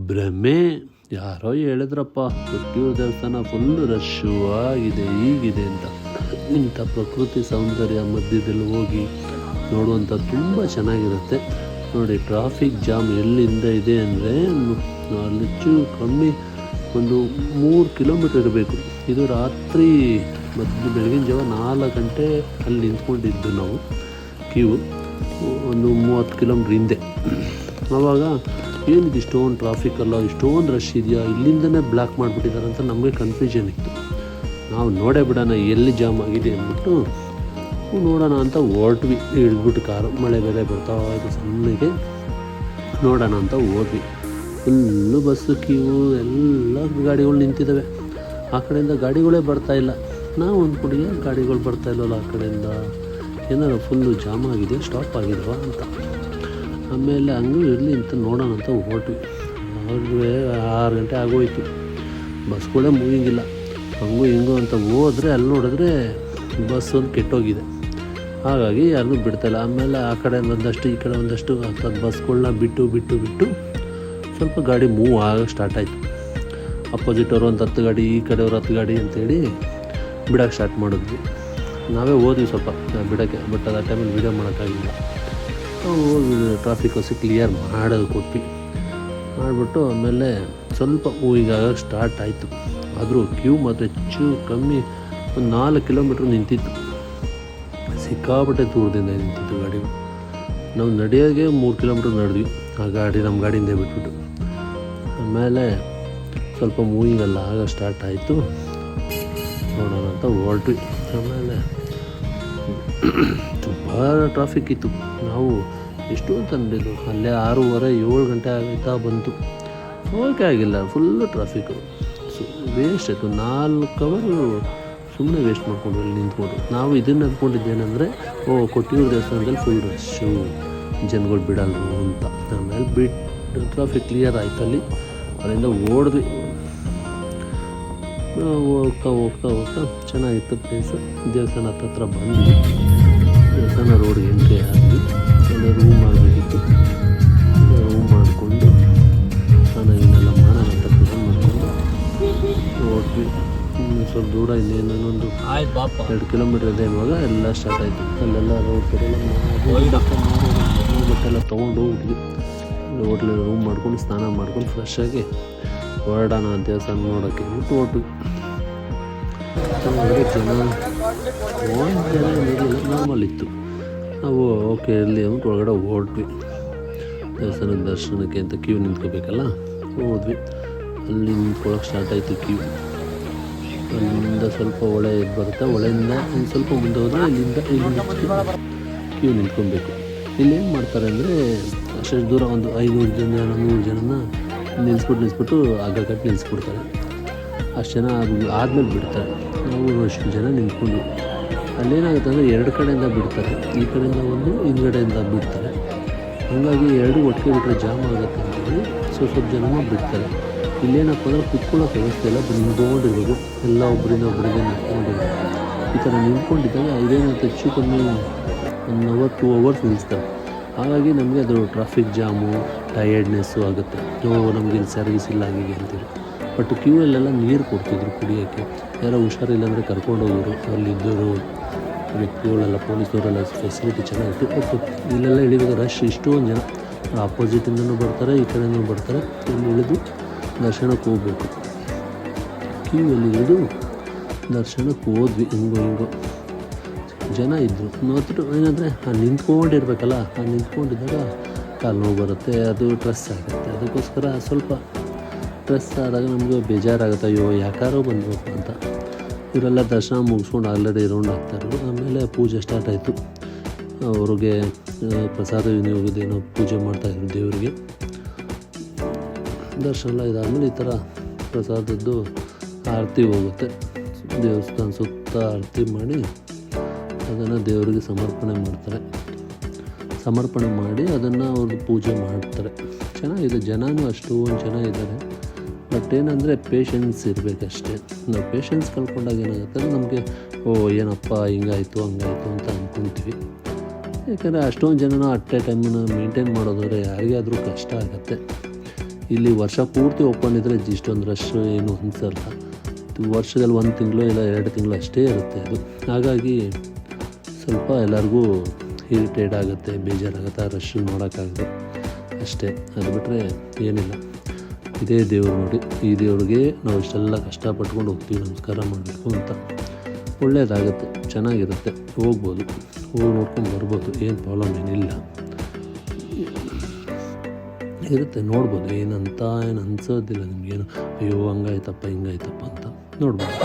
ಭ್ರಮೆ. ಯಾರೋ ಹೇಳಿದ್ರಪ್ಪ, ಕೊಟ್ಟಿಯೂರು ದೇವಸ್ಥಾನ ಫುಲ್ಲು ರಶ್ಶು ಆಗಿದೆ ಹೀಗಿದೆ ಅಂತ. ಇಂಥ ಪ್ರಕೃತಿ ಸೌಂದರ್ಯ ಮಧ್ಯದಲ್ಲಿ ಹೋಗಿ ನೋಡುವಂಥ ತುಂಬ ಚೆನ್ನಾಗಿರುತ್ತೆ ನೋಡಿ. ಟ್ರಾಫಿಕ್ ಜಾಮ್ ಎಲ್ಲಿಂದ ಇದೆ ಅಂದರೆ ಅಲ್ಲಿ ಕಮ್ಮಿ ಒಂದು 3 ಕಿಲೋಮೀಟರ್ ಇರಬೇಕು. ಇದು ರಾತ್ರಿ ಬೆಳಗಿನ ಜಾವ 4 ಗಂಟೆ ಅಲ್ಲಿ ನಿಂತ್ಕೊಂಡಿದ್ದು ನಾವು ಕ್ಯೂ, ಒಂದು 30 ಕಿಲೋಮೀಟ್ರ್ ಹಿಂದೆ. ಆವಾಗ ಏನಿದು ಇಷ್ಟೊಂದು ಟ್ರಾಫಿಕ್ ಅಲ್ಲ, ಇಷ್ಟೊಂದು ರಶ್ ಇದೆಯಾ, ಇಲ್ಲಿಂದನೇ ಬ್ಲಾಕ್ ಮಾಡಿಬಿಟ್ಟಿದ್ದಾರೆ ಅಂತ ನಮಗೆ ಕನ್ಫ್ಯೂಷನ್ ಇತ್ತು. ನಾವು ನೋಡೇ ಬಿಡೋಣ ಎಲ್ಲಿ ಜಾಮ್ ಆಗಿದೆ ಅಂದ್ಬಿಟ್ಟು ನೋಡೋಣ ಅಂತ ಹೊರಟ್ವಿ. ಇಳಿದ್ಬಿಟ್ಟು ಕಾರು, ಮಳೆ ಬೇರೆ ಬರ್ತಾ ಇತ್ತು ಸಣ್ಣಗೆ, ನೋಡೋಣ ಅಂತ ಹೋದ್ವಿ. ಫುಲ್ಲು ಬಸ್ಸು ಕ್ಯೂ, ಎಲ್ಲ ಗಾಡಿಗಳು ನಿಂತಿದ್ದಾವೆ. ಆ ಕಡೆಯಿಂದ ಗಾಡಿಗಳೇ ಬರ್ತಾಯಿಲ್ಲ. ನಾವು ಅಂದ್ಕೊಂಡಿದ್ದೆ ಗಾಡಿಗಳು ಬರ್ತಾಯಿಲ್ಲವಲ್ಲ ಆ ಕಡೆಯಿಂದ, ಏನಾರು ಫುಲ್ಲು ಜಾಮ್ ಆಗಿದೆ, ಸ್ಟಾಪ್ ಆಗಿಲ್ವಾ ಅಂತ. ಆಮೇಲೆ ಹಂಗೂ ಇರಲಿ ಅಂತ ನೋಡೋಣ ಅಂತ ಹೊರಟ್ವಿ. ಅವ್ರಿಗೆ 6 ಗಂಟೆ ಆಗೋಯ್ತು, ಬಸ್ಗಳೇ ಮೂವಿಂಗಿಲ್ಲ. ಹಂಗೂ ಹಿಂಗೂ ಅಂತ ಹೋದರೆ ಅಲ್ಲಿ ನೋಡಿದ್ರೆ ಬಸ್ ಒಂದು ಕೆಟ್ಟೋಗಿದೆ, ಹಾಗಾಗಿ ಯಾರನ್ನೂ ಬಿಡ್ತಾಯಿಲ್ಲ. ಆಮೇಲೆ ಆ ಕಡೆ ಒಂದಷ್ಟು ಈ ಕಡೆ ಒಂದಷ್ಟು ಬಸ್ಗಳನ್ನ ಬಿಟ್ಟು ಸ್ವಲ್ಪ ಗಾಡಿ ಮೂವ್ ಆಗ ಸ್ಟಾರ್ಟ್ ಆಯಿತು. ಅಪೋಸಿಟ್ ಅವರು ಒಂದು 10 ಗಾಡಿ, ಈ ಕಡೆಯವ್ರು 10 ಗಾಡಿ ಅಂತೇಳಿ ಬಿಡೋಕ್ಕೆ ಸ್ಟಾರ್ಟ್ ಮಾಡಿದ್ವಿ. ನಾವೇ ಹೋದ್ವಿ ಸ್ವಲ್ಪ ಬಿಡೋಕ್ಕೆ, ಬಟ್ ಅದು ಆ ಟೈಮಲ್ಲಿ ವೀಡಿಯೋ ಮಾಡೋಕ್ಕಾಗಿಲ್ಲ. ಹೋಗಿ ಟ್ರಾಫಿಕ್ ಹೊಸ ಕ್ಲಿಯರ್ ಮಾಡೋದು ಕೊಟ್ವಿ. ಮಾಡಿಬಿಟ್ಟು ಆಮೇಲೆ ಸ್ವಲ್ಪ ಮೂವಿಂಗ್ ಆಗೋಕ್ಕೆ ಸ್ಟಾರ್ಟ್ ಆಯಿತು. ಆದರೂ ಕ್ಯೂ ಮಾತ್ರ ಹೆಚ್ಚು ಕಮ್ಮಿ ಒಂದು 4 ಕಿಲೋಮೀಟ್ರ್ ನಿಂತಿತ್ತು. ಸಿಕ್ಕಾಪಟ್ಟೆ ದೂರದಿಂದ ನಿಂತಿತ್ತು ಗಾಡಿಗಳು. ನಾವು ನಡೆಯೋಗೆ 3 ಕಿಲೋಮೀಟ್ರ್ ನಡೆದ್ವಿ. ಆ ಗಾಡಿ ನಮ್ಮ ಗಾಡಿಯಿಂದ ಬಿಟ್ಬಿಟ್ಟು ಆಮೇಲೆ ಸ್ವಲ್ಪ ಮೂವಿಂಗ್ ಎಲ್ಲ ಆಗ ಸ್ಟಾರ್ಟ್ ಆಯಿತು. ನೋಡೋಣ ಅಂತ ಹೊರಟ್ವಿ. ಆಮೇಲೆ ತುಂಬ ಟ್ರಾಫಿಕ್ ಇತ್ತು. ನಾವು ಎಷ್ಟು ಅಂತ ಅಂದಿದ್ದು, ಅಲ್ಲೇ 6:30-7 ಗಂಟೆ ಆಗುತ್ತಾ ಬಂತು. ಹೋಗೋಕೆ ಆಗಿಲ್ಲ, ಫುಲ್ಲು ಟ್ರಾಫಿಕ್ಕು. ವೇಸ್ಟ್ ಆಯಿತು. 4 ಅವರು ಸುಮ್ಮನೆ ವೇಸ್ಟ್ ಮಾಡ್ಕೊಂಡು ಅಲ್ಲಿ ನಿಂತ್ಕೊಂಡು. ನಾವು ಇದನ್ನು ಅಂದ್ಕೊಂಡಿದ್ದೇನೆಂದರೆ ಕೊಟ್ಟಿಯೂರು ದೇವಸ್ಥಾನದಲ್ಲಿ ಫುಲ್ ರಶ್ಶು, ಜನಗಳು ಬಿಡಲ್ರು ಅಂತ. ಆಮೇಲೆ ಬಿಟ್ಟು ಟ್ರಾಫಿಕ್ ಕ್ಲಿಯರ್ ಆಯ್ತು. ಅಲ್ಲಿಂದ ಓಡಿದ್ವಿ. ಹೋಗ್ತಾ ಚೆನ್ನಾಗಿತ್ತು ಪ್ಲೇಸು. ದೇವಸ್ಥಾನ ಹತ್ರ ಬಂದ್ವಿ. ದೇವಸ್ಥಾನ ರೋಡ್ಗೆ ಎಂಟ್ರಿ ಆದ್ವಿ. ಅಲ್ಲೇ ರೂಮ್ ಮಾಡಬೇಕಿತ್ತು. ರೂಮ್ ಮಾಡಿಕೊಂಡು ಸ್ನಾನ ಮಾಡೋಣ ಅಂತ ಪ್ಲ್ಯಾನ್ ಮಾಡಿಕೊಂಡು ಹೋದ್ವಿ. ಸ್ವಲ್ಪ ದೂರ ಇನ್ನೇನೊಂದು 2 ಕಿಲೋಮೀಟ್ರ್ ಇದೆ. ಇವಾಗ ಎಲ್ಲ ಸ್ಟಾರ್ಟ್ ಆಯಿತು. ಅಲ್ಲೆಲ್ಲ ರೋಡ್ ಕಡೆಲ್ಲ ಬಟ್ಟೆಲ್ಲ ತೊಗೊಂಡು ಹೋಗ್ಬಿಟ್ವಿ. ಹೋಟ್ಲಲ್ಲಿ ರೂಮ್ ಮಾಡ್ಕೊಂಡು ಸ್ನಾನ ಮಾಡ್ಕೊಂಡು ಫ್ರೆಶ್ಶಾಗಿ ಹೊರಡೋಣ ದೇವಸ್ಥಾನ ನೋಡೋಕ್ಕೆ ಬಿಟ್ಟು ಹೊರಟ್ವಿ. ಜನ ಇರಲಿಲ್ಲ, ನಾರ್ಮಲ್ ಇತ್ತು. ನಾವು ಓಕೆ ಇರಲಿ ಅಂದ್ಬಿಟ್ಟು ಒಳಗಡೆ ಹೊರಟ್ವಿ. ದೇವಸ್ಥಾನದ ದರ್ಶನಕ್ಕೆ ಅಂತ ಕ್ಯೂ ನಿಂತ್ಕೋಬೇಕಲ್ಲ, ಹೋದ್ವಿ. ಅಲ್ಲಿ ನಿಂತ್ಕೊಳ್ಳೋಕೆ ಸ್ಟಾರ್ಟ್ ಆಯಿತು ಕ್ಯೂ. ಅಲ್ಲಿಂದ ಸ್ವಲ್ಪ ಹೊಳೆ ಬರುತ್ತೆ. ಹೊಳೆಯಿಂದ ಒಂದು ಸ್ವಲ್ಪ ಮುಂದೆ ಹೋದರೆ ಇಲ್ಲಿ ಕ್ಯೂ ನಿಂತ್ಕೊಬೇಕು. ಇಲ್ಲೇನು ಮಾಡ್ತಾರೆ ಅಂದರೆ ಅಷ್ಟು ದೂರ ಒಂದು 500 ಜನ 100 ಜನನ ನಿಲ್ಲಿಸ್ಬಿಟ್ಟು ಹಗ್ಗ ಕಟ್ಟಿ ನಿಲ್ಲಿಸ್ಬಿಡ್ತಾರೆ. ಅಷ್ಟು ಜನ ಆದಮೇಲೆ ಬಿಡ್ತಾರೆ. ನಾವು ಅಷ್ಟು ಜನ ನಿಂತ್ಕೊಂಡ್ವಿ. ಅಲ್ಲೇನಾಗುತ್ತೆ ಅಂದರೆ 2 ಕಡೆಯಿಂದ ಬಿಡ್ತಾರೆ. ಈ ಕಡೆಯಿಂದ ಒಂದು, ಹಿಂದ್ಗಡೆಯಿಂದ ಬಿಡ್ತಾರೆ. ಹಾಗಾಗಿ 2 ಒಟ್ಟಿಗೆ ಬಿಟ್ಟರೆ ಜಾಮ್ ಆಗುತ್ತೆ ಅಂತೇಳಿ ಸ್ವಲ್ಪ ಜನನ ಬಿಡ್ತಾರೆ. ಇಲ್ಲೇನಪ್ಪ ಅಂದರೆ ಕುತ್ಕೊಳ್ಳೋಕೆ ವ್ಯವಸ್ಥೆ ಇಲ್ಲ, ನಿಂತ್ಕೊಂಡಿರ್ಬೇಕು. ಎಲ್ಲ ಒಬ್ಬರಿಂದ ನಿಂತ್ಕೊಂಡಿರ್ಬೇಕು. ಈ ಥರ ನಿಂತ್ಕೊಂಡಿದ್ದಾಗ ಇದೇನಾಗುತ್ತೆ, ಹೆಚ್ಚು ಕಮ್ಮಿ 1 ಅವರ್ 2 ಅವರ್ಸ್ ನಿಲ್ಲಿಸ್ತಾರೆ. ಹಾಗಾಗಿ ನಮಗೆ ಅದು ಟ್ರಾಫಿಕ್ ಜಾಮು, ಟಯರ್ಡ್ನೆಸ್ಸು ಆಗುತ್ತೆ. ನಮಗೆ ಇಲ್ಲಿ ಸರ್ವಿಸ್ ಇಲ್ಲ ಹೀಗೆ ಅಂತೇಳಿ. ಬಟ್ ಕ್ಯೂಯಲ್ಲೆಲ್ಲ ನೀರು ಕೊಡ್ತಿದ್ರು ಕುಡಿಯೋಕ್ಕೆ. ಯಾರೋ ಹುಷಾರಿಲ್ಲ ಅಂದರೆ ಕರ್ಕೊಂಡೋಗೋರು. ಅಲ್ಲಿದ್ದವರು ವ್ಯಕ್ತಿಗಳೆಲ್ಲ, ಪೊಲೀಸವರೆಲ್ಲ ಫೆಸಿಲಿಟಿ ಚೆನ್ನಾಗಿತ್ತು. ಬಟ್ ಇಲ್ಲೆಲ್ಲ ಇಳಿವಾಗ ರಶ್, ಇಷ್ಟೊಂದು ಜನ ಆಪೋಸಿಟಿಂದನೂ ಬರ್ತಾರೆ, ಈ ಕಡೆಯೂ ಬರ್ತಾರೆ. ಇಲ್ಲಿ ಇಳಿದು ದರ್ಶನಕ್ಕೆ ಹೋಗ್ಬೇಕು. ಕ್ಯೂಯಲ್ಲಿ ಇಳಿದು ದರ್ಶನಕ್ಕೆ ಹೋದ್ವಿ. ಹಿಂಗೋ ಜನ ಇದ್ದರು. ನೋಡ್ಬಿಟ್ಟು ಏನಂದರೆ ನಿಂತ್ಕೊಂಡಿರ್ಬೇಕಲ್ಲ, ನಿಂತ್ಕೊಂಡಿದ್ದಾಗ ಕಾಲು ನೋವು ಬರುತ್ತೆ, ಅದು ಸ್ಟ್ರೆಸ್ ಆಗುತ್ತೆ. ಅದಕ್ಕೋಸ್ಕರ ಸ್ವಲ್ಪ ಸ್ಟ್ರೆಸ್ ಆದಾಗ ನಮಗೆ ಬೇಜಾರಾಗುತ್ತೆ. ಅಯ್ಯೋ ಯಾಕಾರೋ ಬಂದ್ಬೇಕು ಅಂತ. ಇವರೆಲ್ಲ ದರ್ಶನ ಮುಗಿಸ್ಕೊಂಡು ಆಲ್ರೆಡಿ ರೌಂಡ್ ಆಗ್ತಾಯಿದ್ರು. ಆಮೇಲೆ ಪೂಜೆ ಸ್ಟಾರ್ಟ್ ಆಯಿತು. ಅವ್ರಿಗೆ ಪ್ರಸಾದ ವಿನಿಯೋಗದೇನೋ ಪೂಜೆ ಮಾಡ್ತಾಯಿದ್ರು ದೇವರಿಗೆ. ದರ್ಶನ ಎಲ್ಲ ಇದಾದಮೇಲೆ ಈ ಥರ ಪ್ರಸಾದದ್ದು ಆರತಿ ಹೋಗುತ್ತೆ. ದೇವಸ್ಥಾನ ಸುತ್ತ ಆರತಿ ಮಾಡಿ ಅದನ್ನು ದೇವರಿಗೆ ಸಮರ್ಪಣೆ ಮಾಡಿ ಅದನ್ನು ಅವ್ರದ್ದು ಪೂಜೆ ಮಾಡ್ತಾರೆ. ಚೆನ್ನಾಗಿದೆ. ಜನನೂ ಅಷ್ಟೊಂದು ಜನ ಇದ್ದಾರೆ. ಬಟ್ ಏನಂದರೆ ಪೇಷನ್ಸ್ ಇರಬೇಕಷ್ಟೇ. ನಾವು ಪೇಷನ್ಸ್ ಕಳ್ಕೊಂಡಾಗ ಏನಾಗುತ್ತೆ ನಮಗೆ ಏನಪ್ಪ ಹಿಂಗಾಯಿತು ಹಂಗಾಯಿತು ಅಂತ ಅಂದ್ಕೊತೀವಿ. ಯಾಕಂದರೆ ಅಷ್ಟೊಂದು ಜನನ ಅಟ್ ಎ ಟೈಮನ್ನು ಮೇಂಟೈನ್ ಮಾಡೋದಾದ್ರೆ ಯಾರಿಗಾದರೂ ಕಷ್ಟ ಆಗುತ್ತೆ. ಇಲ್ಲಿ ವರ್ಷ ಪೂರ್ತಿ ಓಪನ್ ಇದ್ದರೆ ಇಷ್ಟೊಂದು ರಶ್ ಏನು ಅನಿಸಲ್ಲ. ವರ್ಷದಲ್ಲಿ 1 ತಿಂಗಳು ಇಲ್ಲ 2 ತಿಂಗಳು ಅಷ್ಟೇ ಇರುತ್ತೆ ಅದು. ಹಾಗಾಗಿ ಸ್ವಲ್ಪ ಎಲ್ಲರಿಗೂ ಇರಿಟೇಟ್ ಆಗುತ್ತೆ, ಬೇಜಾರಾಗುತ್ತೆ, ಆ ರಶ್ ನೋಡೋಕ್ಕಾಗದು ಅಷ್ಟೇ. ಅದು ಬಿಟ್ಟರೆ ಏನಿಲ್ಲ. ಇದೇ ದೇವ್ರು ನೋಡಿ, ಈ ದೇವ್ರಿಗೆ ನಾವು ಇಷ್ಟೆಲ್ಲ ಕಷ್ಟಪಟ್ಕೊಂಡು ಹೋಗ್ತೀವಿ ನಮಸ್ಕಾರ ಮಾಡಬೇಕು ಅಂತ. ಒಳ್ಳೆಯದಾಗುತ್ತೆ, ಚೆನ್ನಾಗಿರುತ್ತೆ, ಹೋಗ್ಬೋದು, ಹೋಗಿ ನೋಡ್ಕೊಂಡು ಬರ್ಬೋದು, ಏನು ಪ್ರಾಬ್ಲಮ್ ಏನಿಲ್ಲ ಇರುತ್ತೆ. ನೋಡ್ಬೋದು, ಏನು ಅನ್ಸೋದಿಲ್ಲ ನಿಮಗೇನು ಅಯ್ಯೋ ಹಂಗಾಯ್ತಪ್ಪ ಹಿಂಗಾಯ್ತಪ್ಪ ಅಂತ ನೋಡ್ಬೋದು.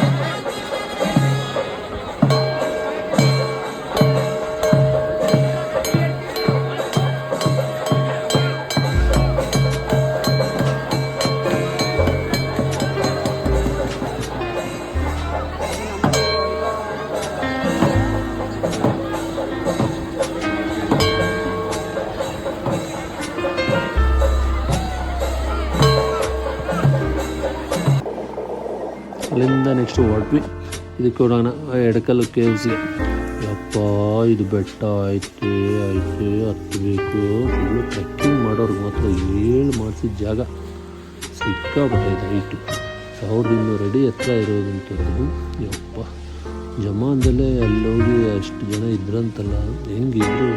ಅಲ್ಲಿಂದ ನೆಕ್ಸ್ಟ್ ಹೊರಟ್ವಿ ಇದಕ್ಕೆ ಹೋಗೋಣ, ಎಡಕಲ್ಲು ಕೇವ್ಸ್ಗೆ. ಯಪ್ಪ ಇದು ಬೆಟ್ಟ ಐತೆ ಹತ್ತಬೇಕು. ಫುಲ್ಲು ಟ್ರೆಕ್ಕಿಂಗ್ ಮಾಡೋರ್ಗೆ ಮಾತ್ರ ಮಾಡಿಸಿದ ಜಾಗ ಸಿಕ್ಕಾಬಿಟ್ಟೈತೆ. ಹೈಟು 1200 ಅಡಿ ಎತ್ತರ ಇರೋದಂಥದ್ದು. ಯಪ್ಪ ಜಮಾನದಲ್ಲೇ ಅಲ್ಲೋಗಿ ಅಷ್ಟು ಜನ ಇದ್ರಂತಲ್ಲ, ಹೆಂಗಿದ್ರು.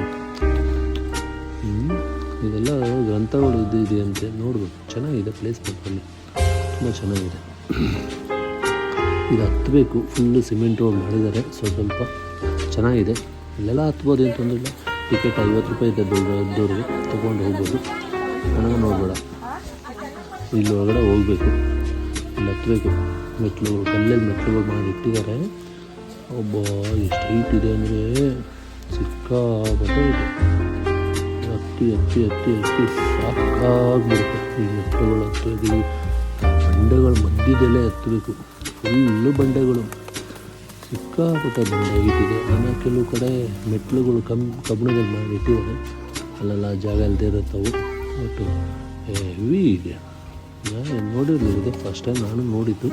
ಇದೆಲ್ಲ ಗ್ರಂಥಗಳು ಇದೆಯಂತೆ, ನೋಡ್ಬೇಕು. ಚೆನ್ನಾಗಿದೆ ಪ್ಲೇಸ್, ಅಲ್ಲಿ ತುಂಬ ಚೆನ್ನಾಗಿದೆ. ಇದು ಹತ್ತಬೇಕು, ಫುಲ್ಲು ಸಿಮೆಂಟ್ ರೋಡ್ ಮಾಡಿದ್ದಾರೆ. ಸ್ವಲ್ಪ ಚೆನ್ನಾಗಿದೆ, ಇಲ್ಲೆಲ್ಲ ಹತ್ಬೋದು, ಏನು ತೊಂದರೆ ಇಲ್ಲ. ಟಿಕೆಟ್ 50 ರೂಪಾಯಿ ಇದೆ ದೊಡ್ಡವ್ರಿಗೆ, ತೊಗೊಂಡು ಹೋಗ್ಬೋದು. ಹಣ ನೋಡಬೇಡ, ಇಲ್ಲಿ ಒಳಗಡೆ ಹೋಗಬೇಕು, ಇಲ್ಲಿ ಹತ್ತಬೇಕು. ಮೆಟ್ಲುಗಳು, ಕಲ್ಲಲ್ಲಿ ಮೆಟ್ಲುಗಳು ಮಾಡಿ ಇಟ್ಟಿದ್ದಾರೆ. ಒಬ್ಬ ಎಷ್ಟು ಹೈಟ್ ಇದೆ ಅಂದರೆ ಸಿಕ್ಕಾಪಟ್ಟೆ ಇದೆ. ಹತ್ತಿ ಸಾಕಾಗ್ಬಿಡುತ್ತೆ. ಈ ಮೆಟ್ಲುಗಳು ಹತ್ತೋದು, ಬಂಡೆಗಳ ಮಧ್ಯದಲ್ಲೇ ಹತ್ತಬೇಕು. ಫುಲ್ಲು ಬಂಡೆಗಳು, ಸಿಕ್ಕಾಪಟ್ಟೆ ಬಂಡೆ ಇಟ್ಟಿದೆ. ಆಮೇಲೆ ಕೆಲವು ಕಡೆ ಮೆಟ್ಲುಗಳು ಕಬ್ಬಿಣದಲ್ಲಿ ಮಾಡಿ ಇಟ್ಟಿದ್ದಾರೆ, ಅಲ್ಲೆಲ್ಲ ಜಾಗ ಇಲ್ಲದೆ ಇರುತ್ತವು. ಬಟ್ ಹೆವಿ ಇದೆ, ನೋಡಿರಲಿದೆ ಫಸ್ಟ್ ಟೈಮ್ ನಾನು ನೋಡಿದ್ದು.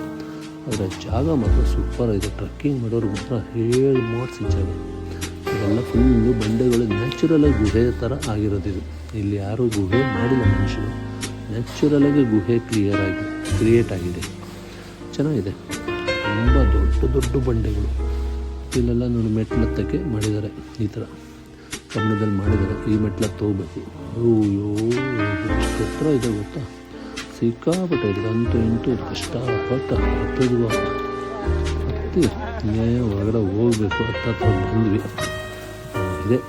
ಆದರೆ ಜಾಗ ಮಾತ್ರ ಸೂಪರ್ ಇದೆ. ಟ್ರೆಕ್ಕಿಂಗ್ ಮಾಡೋರು ಮಾತ್ರ ಮಾಡಿಸಿ ಜಾಗ. ಇದೆಲ್ಲ ಫುಲ್ಲು ಬಂಡೆಗಳು, ನ್ಯಾಚುರಲಾಗಿ ಗುಹೆ ಥರ ಆಗಿರೋದಿದು. ಇಲ್ಲಿ ಯಾರೂ ಗುಹೆ ಮಾಡಿಲ್ಲ ಮನುಷ್ಯರು, ನ್ಯಾಚುರಲಾಗಿ ಗುಹೆ ಕ್ರಿಯೇಟ್ ಆಗಿದೆ. ಚೆನ್ನಾಗಿದೆ, ತುಂಬ ದೊಡ್ಡ ಬಂಡೆಗಳು. ಇಲ್ಲೆಲ್ಲ ನೋಡಿ ಮೆಟ್ಲತ್ತಕ್ಕೆ ಮಾಡಿದ್ದಾರೆ, ಈ ಥರ ಕಬ್ಬಿಣದಲ್ಲಿ ಮಾಡಿದ್ದಾರೆ. ಈ ಮೆಟ್ಲತ್ತು ಹೋಗ್ಬೇಕು. ಅಯ್ಯೋ ಎಷ್ಟು ಎತ್ತರ ಇದೆ ಗೊತ್ತಾ, ಸಿಕ್ಕಾಪಟ್ಟೆ ಇದೆ. ಇಂಟು ಕಷ್ಟಪಟ್ಟು ಹತ್ತೋದು ಹತ್ತಿ ಒಳಗಡೆ ಹೋಗ್ಬೇಕು. ಹತ್ರ ಬಂದ್ವಿ. ಇದೆ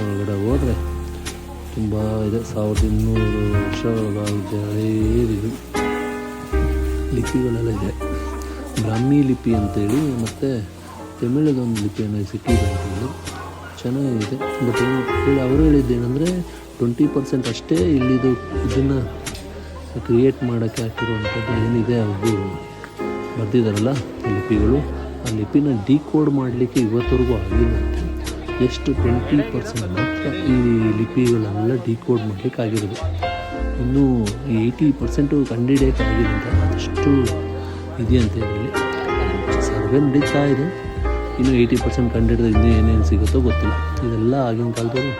ಒಳಗಡೆ ಹೋದರೆ ತುಂಬ ಇದೆ. 1200 ವರ್ಷಗಳಾಗಿದೆ, ಹಳೇದಿದು. ಲಿಪಿಗಳೆಲ್ಲ ಇದೆ, ಬ್ರಾಹ್ಮಿ ಲಿಪಿ ಅಂತೇಳಿ, ಮತ್ತು ತಮಿಳದೊಂದು ಲಿಪಿಯನ್ನು ಸಿಕ್ಕಿದೆ ಅಂತೇಳಿ. ಚೆನ್ನಾಗಿದೆ. ಬಟ್ ಅವರು ಹೇಳಿದ್ದೇನೆಂದರೆ 20% ಅಷ್ಟೇ ಇಲ್ಲಿದು ಇದನ್ನು ಕ್ರಿಯೇಟ್ ಮಾಡೋಕ್ಕೆ ಹಾಕಿರುವಂಥದ್ದು ಏನಿದೆ ಅದು ಬರ್ದಿದ್ದಾರಲ್ಲ ಲಿಪಿಗಳು, ಆ ಲಿಪಿನ ಡಿಕೋಡ್ ಮಾಡಲಿಕ್ಕೆ ಇವತ್ತವರೆಗೂ ಆಗಿಲ್ಲಂತೆ. ಎಷ್ಟು 20% ಮಾತ್ರ ಈ ಲಿಪಿಗಳೆಲ್ಲ ಡಿಕೋಡ್ ಮಾಡಲಿಕ್ಕೆ ಆಗಿರೋದು. ಇನ್ನೂ 80% ಕಂಡುಹಿಡಿಯೋಕ್ಕೆ ಆಗಿಲ್ಲ ಅಂತ. ಅಷ್ಟು ಇದೆಯಂತೆ ಇದರಲ್ಲಿ. ಸರ್ವೆ ನಡೀತಾ ಇದೆ, ಇನ್ನೂ 80% ಕಂಡುಹಿಡಿದ್ರೆ ಇನ್ನೂ ಏನೇನು ಸಿಗುತ್ತೋ ಗೊತ್ತಿಲ್ಲ. ಇದೆಲ್ಲ ಆಗಿನ ಕಾಲದವರು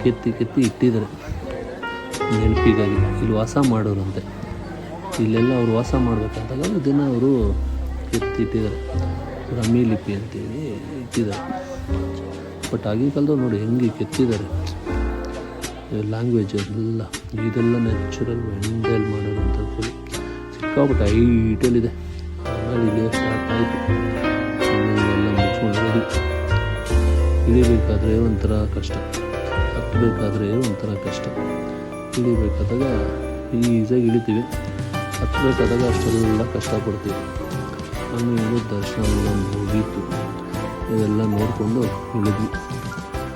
ಕೆತ್ತಿ ಇಟ್ಟಿದ್ದಾರೆ ನೆನಪಿಗಾಗಿ. ಇಲ್ಲಿ ವಾಸ ಮಾಡೋರಂತೆ, ಇಲ್ಲೆಲ್ಲ ಅವರು ವಾಸ ಮಾಡಬೇಕಾದಾಗ ಇದನ್ನು ಅವರು ಕೆತ್ತಿಟ್ಟಿದ್ದಾರೆ. ಬ್ರಾಹ್ಮಿ ಲಿಪಿ ಅಂತೇಳಿ ಇಟ್ಟಿದ್ದಾರೆ. ಬಟ್ ಆಗಿನ ಕಾಲದವ್ರು ನೋಡಿ ಹೆಂಗೆ ಕೆತ್ತಿದ್ದಾರೆ. ಲ್ಯಾಂಗ್ವೇಜ್ ಎಲ್ಲ ಇದೆಲ್ಲ ನ್ಯಾಚುರಲ್ ಹ್ಯಾಂಡಲ್ ಮಾಡೋದಂಥದ್ದು ಸಿಕ್ಕಾಪಟ್ಟೆ ಹೈಟಲ್ಲಿದೆ. ಆಮೇಲೆ ಇಲ್ಲೇ ಸ್ಟಾರ್ಟ್ ಆಯಿತು. ಎಲ್ಲ ಮುಚ್ಕೊಂಡು ಹೋಗಿ ಇಳಿಬೇಕಾದ್ರೆ ಒಂಥರ ಕಷ್ಟ, ಹತ್ತಬೇಕಾದ್ರೆ ಒಂಥರ ಕಷ್ಟ. ಇಳಿಬೇಕಾದಾಗ ಈಸಿಯಾಗಿ ಇಳಿತೀವಿ, ಹತ್ತಬೇಕಾದಾಗ ಅಷ್ಟೆಲ್ಲ ಕಷ್ಟಪಡ್ತೀವಿ. ಆಮೇಲೆ ದರ್ಶನ ಎಲ್ಲ ಮುಗೀತು, ಇದೆಲ್ಲ ನೋಡಿಕೊಂಡು ಇಳಿದ್ವಿ.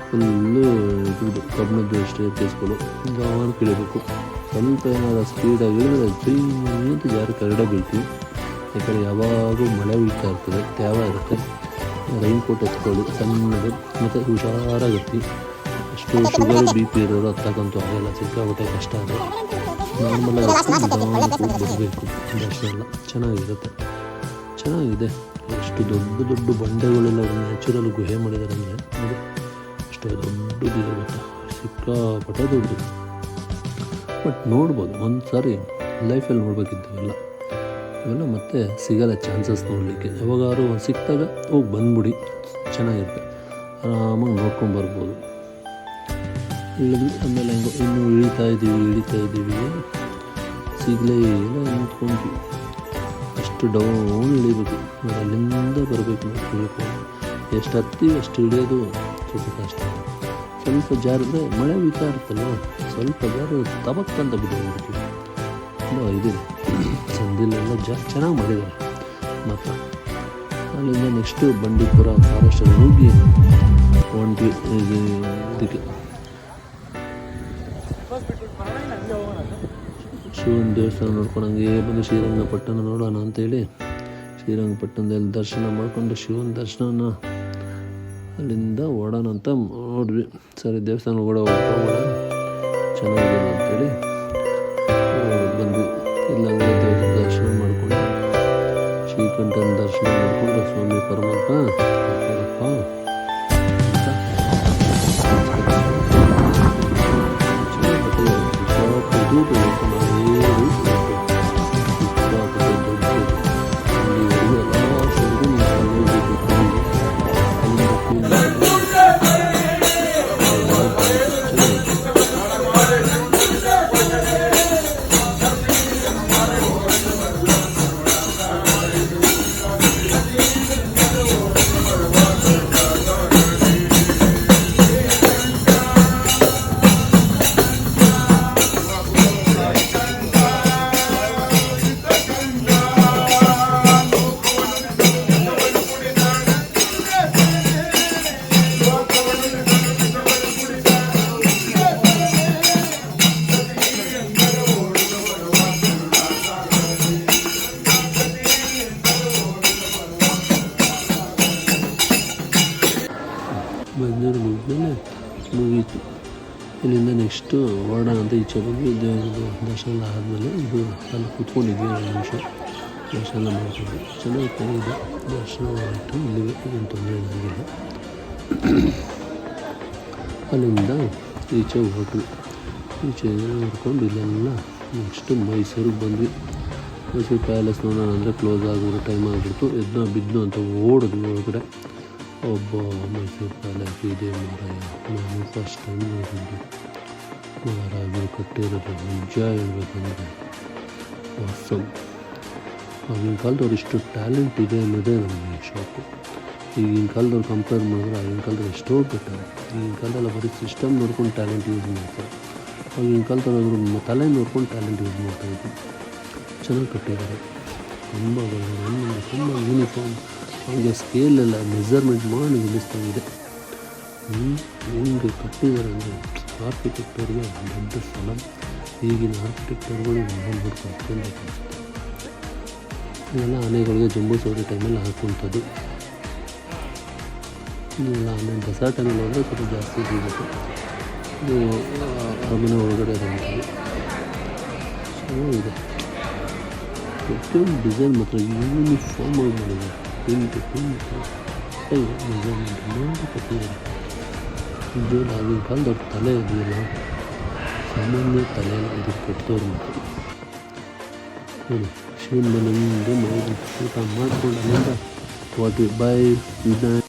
ಫುಲ್ಲು ಇದು ಕಬ್ಬಿಣದ್ದು ಸ್ಟೇರ್ಕೇಸ್ಗಳು ಗಮನ ಇಳಿಬೇಕು. ಸ್ವಲ್ಪ ಏನಾದ್ರು ಸ್ಪೀಡಾಗಿ ಇಳಿದ್ರೆ ಅಂತ ಜಾರಿ ಕರಡ ಬೀಳ್ತೀವಿ. ಯಾಕಂದರೆ ಯಾವಾಗೂ ಮಳೆ ಹುಯ್ತಾ ಇರ್ತದೆ, ತ್ಯಾವ ಇರುತ್ತೆ. ರೈನ್ ಕೋಟ್ ಎತ್ಕೊಳ್ಳಿ ಸಣ್ಣದು, ಮತ್ತು ಹುಷಾರಾಗಿರ್ತೀವಿ. ಅಷ್ಟು ಶುಗರು BP ಇರೋರು ಹತ್ತಕ್ಕಂತೂ ಆಗಲ್ಲ, ಸಿಕ್ಕಾಬಿಟ್ಟೆ ಕಷ್ಟ ಆದರೆ ನಾರ್ಮಲಾಗಿ ಬರಬೇಕು. ದರ್ಶನ ಎಲ್ಲ ಚೆನ್ನಾಗಿರುತ್ತೆ, ಚೆನ್ನಾಗಿದೆ. ಎಷ್ಟು ದೊಡ್ಡ ಬಂಡೆಗಳೆಲ್ಲ ನ್ಯಾಚುರಲ್ ಗುಹೆ ಮಾಡಿದ್ದಾರೆ ಅಂದರೆ ಅದು ಅಷ್ಟು ದೊಡ್ಡದಿದೆ ಗೊತ್ತಾ, ಸಿಕ್ಕಾಪಟ್ಟೆ ದೊಡ್ಡದು. ಬಟ್ ನೋಡ್ಬೋದು ಒಂದು ಸಾರಿ ಲೈಫಲ್ಲಿ ನೋಡ್ಬೇಕಿದ್ದವೆಲ್ಲ. ಇವೆಲ್ಲ ಮತ್ತೆ ಸಿಗಲ್ಲ ಚಾನ್ಸಸ್ ನೋಡಲಿಕ್ಕೆ. ಯಾವಾಗಾದ್ರು ಸಿಕ್ಕಿದಾಗ ಹೋಗಿ ಬಂದ್ಬಿಡಿ, ಚೆನ್ನಾಗಿರುತ್ತೆ, ಆರಾಮಾಗಿ ನೋಡ್ಕೊಂಡು ಬರ್ಬೋದು. ಇಳಿದ್ವಿ. ಆಮೇಲೆ ಹೆಂಗೋ ಇನ್ನೂ ಇಳಿತಾ ಇದ್ದೀವಿ ಸಿಗಲೇ ಇಲ್ಲ, ನಿಂತ್ಕೊಂಡ್ವಿ. ಅಷ್ಟು ಡೌನ್ ಇಳಿಬೇಕು, ಅಲ್ಲಿಂದ ಬರಬೇಕು ನಾವು ಇಳ್ಕೊಂಡು. ಎಷ್ಟು ಹತ್ತೀವಿ ಅಷ್ಟು ಇಳಿಯೋದು ಸ್ವಲ್ಪ ಕಷ್ಟ. ಸ್ವಲ್ಪ ಜಾರಿದ್ರೆ ಮಳೆ ಬೀಳ್ತಾ ಇರುತ್ತಲ್ವ, ಸ್ವಲ್ಪ ಜಾರು ತಬಕ್ಕಂತ ಬಿದ್ದೋಗ್ಬಿಡ್ತೀವಿ. ತುಂಬ ಇದೆ ಸಂದಿಲೆಲ್ಲ ಚೆನ್ನಾಗಿ ಮಾಡಿದ್ದಾರೆ. ಮತ್ತು ಅಲ್ಲಿಂದ ನೆಕ್ಸ್ಟು ಬಂಡೀಪುರ ಫಾರೆಸ್ಟಲ್ಲಿ ಹೋಗಿ ಹೊಂಟ್ವಿ ಇದಕ್ಕೆ ಶಿವನ ದೇವಸ್ಥಾನ ನೋಡ್ಕೊಂಡು ಹಂಗೆ ಬಂದು ಶ್ರೀರಂಗಪಟ್ಟಣ ನೋಡೋಣ ಅಂತೇಳಿ ಶ್ರೀರಂಗಪಟ್ಟಣದಲ್ಲಿ ದರ್ಶನ ಮಾಡಿಕೊಂಡು ಶಿವನ ದರ್ಶನ ಅಲ್ಲಿಂದ ಓಡೋಣ ಅಂತ ನೋಡಿದ್ವಿ. ಸರಿ ದೇವಸ್ಥಾನ ಹೋಗೋಣ ಚೆನ್ನಾಗಿದೆ ಅಂತೇಳಿ ಬಂದ್ವಿ. ಇಲ್ಲ ಹಂಗೆ ದೇವರ ದರ್ಶನ ಮಾಡಿಕೊಂಡು ಶ್ರೀಕಂಠನ ದರ್ಶನ ಮಾಡಿಕೊಂಡು ಸ್ವಾಮಿ ಪರಮಾತ್ಮ ಮುಗಿದ್ಮೇಲೆ ಮುಗೀತು. ಇಲ್ಲಿಂದ ನೆಕ್ಸ್ಟು ಹೊರಡೋಣ ಅಂತ ಈಚೆ ಬಂದು ದೇವರದ್ದು ದರ್ಶನ ಆದಮೇಲೆ ಇದು ಅಲ್ಲಿ ಕೂತ್ಕೊಂಡಿದ್ವಿ 2 ನಿಮಿಷ ದರ್ಶನ ಮಾಡಿಕೊಂಡು ಚೆನ್ನಾಗಿದೆ. ದರ್ಶನ ಮಾಡಿಟ್ಟು ಇಲ್ಲಿಗೆ ಏನು ತೊಂದರೆ ಏನಾಗಿಲ್ಲ. ಅಲ್ಲಿಂದ ಈಚೆ ಹೊರಟ್ವಿ. ಈಚೆ ಹೊರ್ಕೊಂಡು ಇಲ್ಲೆಲ್ಲ ನೆಕ್ಸ್ಟು ಮೈಸೂರಿಗೆ ಬಂದ್ವಿ. ಮೈಸೂರು ಪ್ಯಾಲೇಸ್ ನೋಡೋಣ ಅಂದರೆ ಕ್ಲೋಸ್ ಆಗಿರೋ ಟೈಮ್ ಆಗಿಬಿಡ್ತು. ಬಿದ್ದು ಅಂತ ಓಡಿದ್ವಿ ಒಳಗಡೆ. ಒಬ್ಬ ಮೈಸೂರು ಪ್ಯಾಲೇಸ್ ಇದೆ ಮಾರಾಯ, ನಾನು ಫಸ್ಟ್ ಟೈಮ್ ನೋಡಿದ್ದು. ಮಹಾರಾಜರು ಕಟ್ಟಿರೋದು ನಿಜ ಹೇಳ್ಬೇಕಂದ್ರೆ ಆಸಮ್. ಆಗಿನ ಕಾಲದವ್ರು ಇಷ್ಟು ಟ್ಯಾಲೆಂಟ್ ಇದೆ ಅನ್ನೋದೇ ನಮಗೆ ಶಾಕು. ಈಗಿನ ಕಾಲದವ್ರು ಕಂಪೇರ್ ಮಾಡಿದ್ರೆ ಆಗಿನ ಕಾಲದಲ್ಲಿ ಎಷ್ಟೋ ಬೆಟರ್. ಈಗಿನ ಕಾಲದಲ್ಲ ಬರೀ ಸಿಸ್ಟಮ್ ನೋಡ್ಕೊಂಡು ಟ್ಯಾಲೆಂಟ್ ಯೂಸ್ ಮಾಡ್ತಾರೆ. ಆಗಿನ ಕಾಲದವ್ರು ತಲೆ ನೋಡ್ಕೊಂಡು ಟ್ಯಾಲೆಂಟ್ ಯೂಸ್ ಮಾಡ್ತಾಯಿದ್ರು. ಚೆನ್ನಾಗಿ ಕಟ್ಟಿದ್ದಾರೆ, ತುಂಬ ತುಂಬ ಯೂನಿಫಾರ್ಮ್ ಹಾಗೆ ಸ್ಕೇಲೆಲ್ಲ ಮೆಜರ್ಮೆಂಟ್ ಮಾಡಿ ನಿಲ್ಲಿಸ್ತಾಗಿದೆ. ಹೆಂಗೆ ಕಟ್ಟಿದ್ದಾರೆ ಅಂದರೆ ಆರ್ಕಿಟೆಕ್ಟರ್ಗೆ ದೊಡ್ಡ ಸ್ಥಳ. ಈಗಿನ ಆರ್ಕಿಟೆಕ್ಟರ್ಗಳು ನೋಡ್ಕೊಂಡು ಇದೆಲ್ಲ ಆನೆಗಳಿಗೆ ಜಂಬೂ ಸವಾರಿ ಟೈಮಲ್ಲಿ ಹಾಕುವಂಥದ್ದು. ಇಲ್ಲ ಆಮೇಲೆ ದಸರಾ ಟೈಮಲ್ಲಿ ಹೋದರೆ ಸ್ವಲ್ಪ ಜಾಸ್ತಿ ಸಿಗುತ್ತೆ. ಇದು ಅರಮನೆ ಒಳಗಡೆ ಇರೋಂಥದ್ದು ಚೆನ್ನಾಗಿದೆ. ಪ್ರತಿಯೊಂದು ಡಿಸೈನ್ ಮಾತ್ರ ಯೂನಿಫಾರ್ಮ್ ಆಗಿ ಮಾಡಿದ್ದಾರೆ. ಮೆಜರ್ಮೆಂಟ್ ಮಾಡಿ ಕಟ್ಟಿದ್ದಾರೆ. ಇದು ಆಗಿನ ಕಾಲದವ್ರ ತಲೆ ಇದೆಯಲ್ಲ, ಸಾಮಾನ್ಯ ತಲೆಯಲ್ಲಿ ಇದು ಕೆಟ್ಟವ್ರು ಮಾತ್ರ. ನೋಡಿ ಶಿವನ ಮನೆಯಿಂದ ಮಾಡಿ ಊಟ ಮಾಡ್ಕೊಂಡು ಅಲ್ಲಿಂದ ಹೊರಟ್ವಿ. Bye good night.